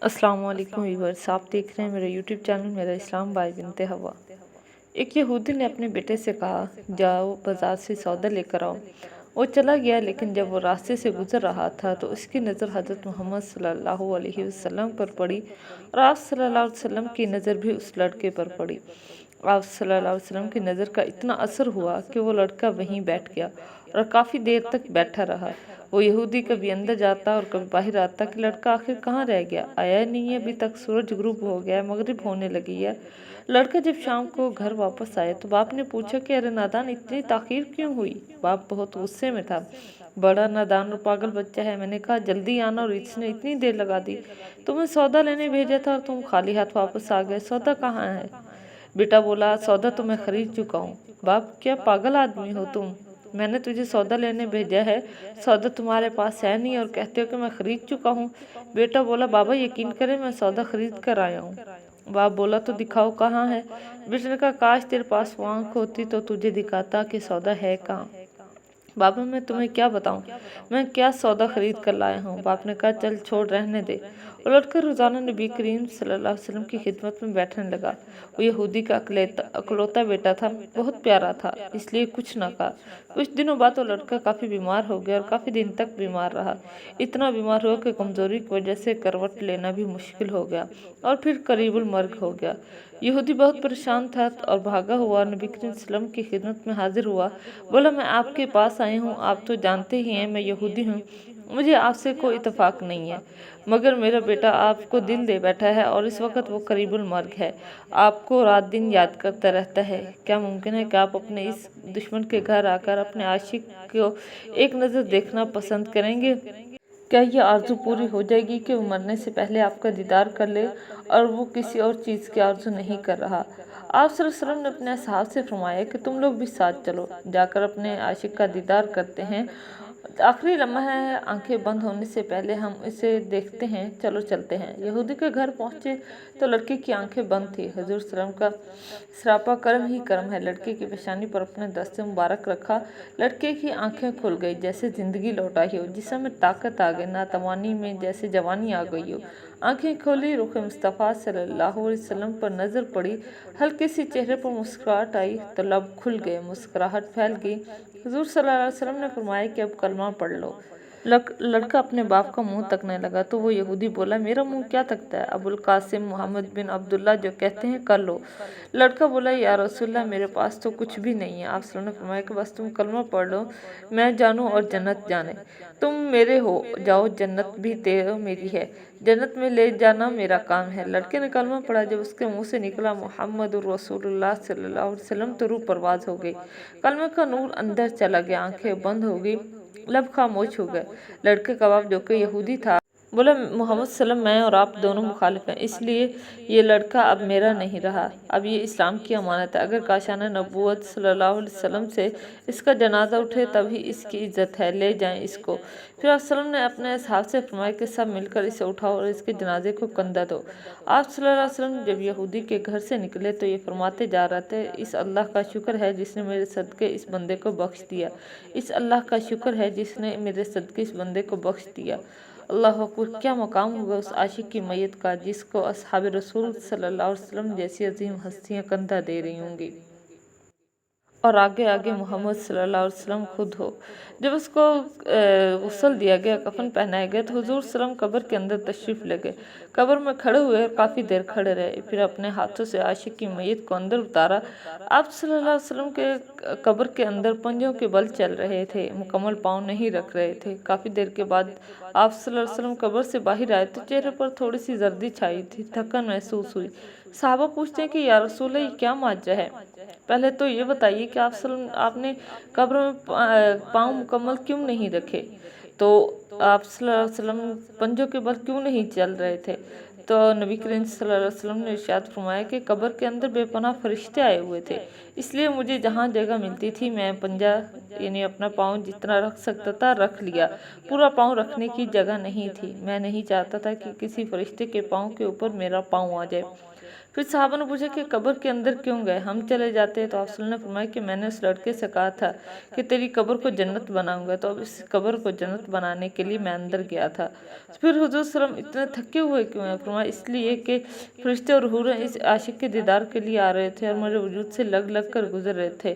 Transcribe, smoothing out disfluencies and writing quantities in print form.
अस्सलाम वालेकुम व्यूअर्स, आप देख रहे हैं मेरा यूट्यूब चैनल मेरा इस्लाम बाय बिनते हवा। एक यहूदी ने अपने बेटे से कहा, जाओ बाजार से सौदा लेकर आओ। वो चला गया, लेकिन जब वो रास्ते से गुजर रहा था तो उसकी नज़र हज़रत मोहम्मद सल्लल्लाहु अलैहि वसल्लम पर पड़ी और आप सल्लल्लाहु अलैहि वसल्लम की नज़र भी उस लड़के पर पड़ी। आप सल्लल्लाहु अलैहि वसल्लम की नज़र का इतना असर हुआ कि वो लड़का वहीं बैठ गया और काफ़ी देर तक बैठा रहा। वो यहूदी कभी अंदर जाता और कभी बाहर आता कि लड़का आखिर कहाँ रह गया, आया नहीं है अभी तक, सूरज गुरूब हो गया है, मगरिब होने लगी है। लड़का जब शाम को घर वापस आया तो बाप ने पूछा कि अरे नादान, इतनी ताखीर क्यों हुई। बाप बहुत गुस्से में था, बड़ा नादान और पागल बच्चा है, मैंने कहा जल्दी आना और इसने इतनी देर लगा दी। तुम्हें सौदा लेने भेजा था और तुम खाली हाथ वापस आ गए, सौदा कहाँ है। बेटा बोला, सौदा तो मैं खरीद चुका हूँ। बाप, क्या पागल आदमी हो तुम, मैंने तुझे सौदा लेने भेजा है, सौदा तुम्हारे पास है नहीं और कहते हो कि मैं खरीद चुका हूँ। बेटा बोला, बाबा यकीन करें मैं सौदा खरीद कर आया हूँ। बाप बोला, तो दिखाओ कहाँ है। बेटे ने कहा, काश तेरे पास वो आँख होती तो तुझे दिखाता कि सौदा है कहाँ। बाबा, मैं तुम्हें क्या बताऊं, मैं क्या सौदा खरीद कर लाया हूँ। बाप ने कहा, चल छोड़, रहने दे। उलटकर रोजाना नबी करीम सल्लल्लाहु अलैहि वसल्लम की खिदमत में बैठने लगा। वो यहूदी का अकलौता बेटा था, बहुत प्यारा था, इसलिए कुछ ना कहा। कुछ दिनों बाद वो लड़का काफ़ी बीमार हो गया और काफ़ी दिन तक बीमार रहा। इतना बीमार हुआ कि कमज़ोरी की वजह से करवट लेना भी मुश्किल हो गया और फिर करीबुल मर्ग हो गया। यहूदी बहुत परेशान था और भागा हुआ नबी करीम सल्लल्लाहु अलैहि वसल्लम की खिदमत में हाजिर हुआ। बोला, मैं आपके पास आई हूँ, आप तो जानते ही हैं मैं यहूदी हूँ, मुझे आपसे कोई इतफाक नहीं है, मगर मेरा बेटा आपको दिल दे बैठा है और इस वक्त वो करीबुल मर्ग है, आपको रात दिन याद करता रहता है। क्या मुमकिन है कि आप अपने इस दुश्मन के घर आकर अपने आशिक को एक नज़र देखना पसंद करेंगे। क्या ये आरज़ू पूरी हो जाएगी कि वो मरने से पहले आपका दीदार कर ले और वो किसी और चीज़ की आरज़ू नहीं कर रहा। आप सल्लल्लाहु अलैहि वसल्लम ने अपने असहाब से फरमाया कि तुम लोग भी साथ चलो, जाकर अपने आशिक का दीदार करते हैं। आखिरी लम्हा है, आंखें बंद होने से पहले हम इसे देखते हैं, चलो चलते हैं। यहूदी के घर पहुंचे तो लड़के की आंखें बंद थी। हुजूर सल्लम का सरापा कर्म ही कर्म है। लड़के की पेशानी पर अपने दस्ते मुबारक रखा, लड़के की आंखें खुल गई जैसे जिंदगी लौट आई हो, जिसम में ताकत आ गई, नातवानी में जैसे जवानी आ गई हो। आंखें खोली, रुख मुस्तफ़ा सल्लल्लाहु अलैहि वसल्लम पर नज़र पड़ी, हल्के सी चेहरे पर मुस्कुराहट आई तो लब खुल गए, मुस्कुराहट फैल गई। हुजूर सल्लल्लाहु अलैहि वसल्लम ने फरमाया कि अब कलमा पढ़ लो। लड़का अपने बाप का मुंह तकने लगा तो वो यहूदी बोला, मेरा मुंह क्या तकता है, अबुल कासिम मोहम्मद बिन अब्दुल्ला जो कहते हैं कर लो। लड़का बोला, या रसूलल्लाह, मेरे पास तो कुछ भी नहीं है। आप सल्लल्लाहु अलैहि वसल्लम ने फरमाया कि बस तुम कलमा पढ़ लो, मैं जानूं और जन्नत जाने। तुम मेरे हो जाओ, जन्नत भी तेरे मेरी है, जन्नत में ले जाना मेरा काम है। लड़के ने कलमा पढ़ा, जब उसके मुंह से निकला मुहम्मदुर रसूलुल्लाह सल्लल्लाहु अलैहि वसल्लम तो रूह परवाज हो गई, कलमे का नूर अंदर चला गया, आंखें बंद हो गई, लब खामोश हो गए। लड़के का बाप जो कि यहूदी था बोला, मोहम्मद सल्लम, मैं और आप दोनों मुखालिफ हैं, इसलिए ये लड़का अब मेरा नहीं रहा, अब ये इस्लाम की अमानत है। अगर काशाना नबूवत सल्लल्लाहु अलैहि वसल्लम से इसका जनाजा उठे तभी इसकी इज्जत है, ले जाएं इसको। फिर आप सल्लम ने अपने असहाब से फरमाया कि सब मिलकर इसे उठाओ और इसके जनाजे को कंधा दो। आप सल्लल्लाहु अलैहि वसल्लम जब यहूदी के घर से निकले तो ये फरमाते जा रहे थे, इस अल्लाह का शुक्र है जिसने मेरे सदके इस बंदे को बख्श दिया, इस अल्लाह का शुक्र है जिसने मेरे सदके इस बंदे को बख्श दिया। अल्लाह अकबर, क्या मकाम होगा उस आशिक की मैयत का जिसको असहाब रसूल सल्लल्लाहु अलैहि वसल्लम जैसी अजीम हस्तियां कंधा दे रही होंगी और आगे आगे मोहम्मद सल्लल्लाहु अलैहि वसल्लम खुद हो। जब उसको गुस्ल दिया गया, कफन पहनाया गया तो हुजूर सल्लम कब्र के अंदर तशरीफ़ ले गए। कब्र में खड़े हुए और काफ़ी देर खड़े रहे, फिर अपने हाथों से आशिक की मैयत को अंदर उतारा। आप सल्लल्लाहु अलैहि वसल्लम के कब्र के अंदर पंजों के बल चल रहे थे, मुकम्मल पाँव नहीं रख रहे थे। काफ़ी देर के बाद आप सल्लल्लाहु अलैहि वसल्लम कब्र से बाहर आए तो चेहरे पर थोड़ी सी जर्दी छाई थी, थकन महसूस हुई। साहबा पूछते हैं कि या रसूल, ये क्या माजरा है, पहले तो ये बताइए कि आपने कब्र में पाँव मुकम्मल क्यों नहीं रखे, तो आप सल्लल्लाहु अलैहि वसल्लम पंजों के बल क्यों नहीं चल रहे थे। तो नबी करीम सल्लल्लाहु अलैहि वसल्लम ने इरशाद फरमाया कि कब्र के अंदर बेपनाह फरिश्ते आए हुए थे, इसलिए मुझे जहाँ जगह मिलती थी मैं पंजा यानी अपना पाँव जितना रख सकता था रख लिया, पूरा पाँव रखने की जगह नहीं थी। मैं नहीं चाहता था कि किसी फरिश्ते के पाँव के ऊपर मेरा पाँव आ जाए। پھر صحابہ نے پوچھا کہ قبر کے اندر کیوں گئے، ہم چلے جاتے۔ تو آپ صلی اللہ علیہ وسلم نے فرمایا کہ میں نے اس لڑکے سے کہا تھا کہ تیری قبر کو جنت بناؤں گا، تو اب اس قبر کو جنت بنانے کے لیے میں اندر گیا تھا۔ پھر حضور صلی اللہ علیہ وسلم اتنے تھکے ہوئے کیوں ہیں؟ فرمایا اس لیے کہ فرشتے اور حوریں اس عاشق کے دیدار کے لیے آ رہے تھے اور میرے وجود سے لگ لگ کر گزر رہے تھے۔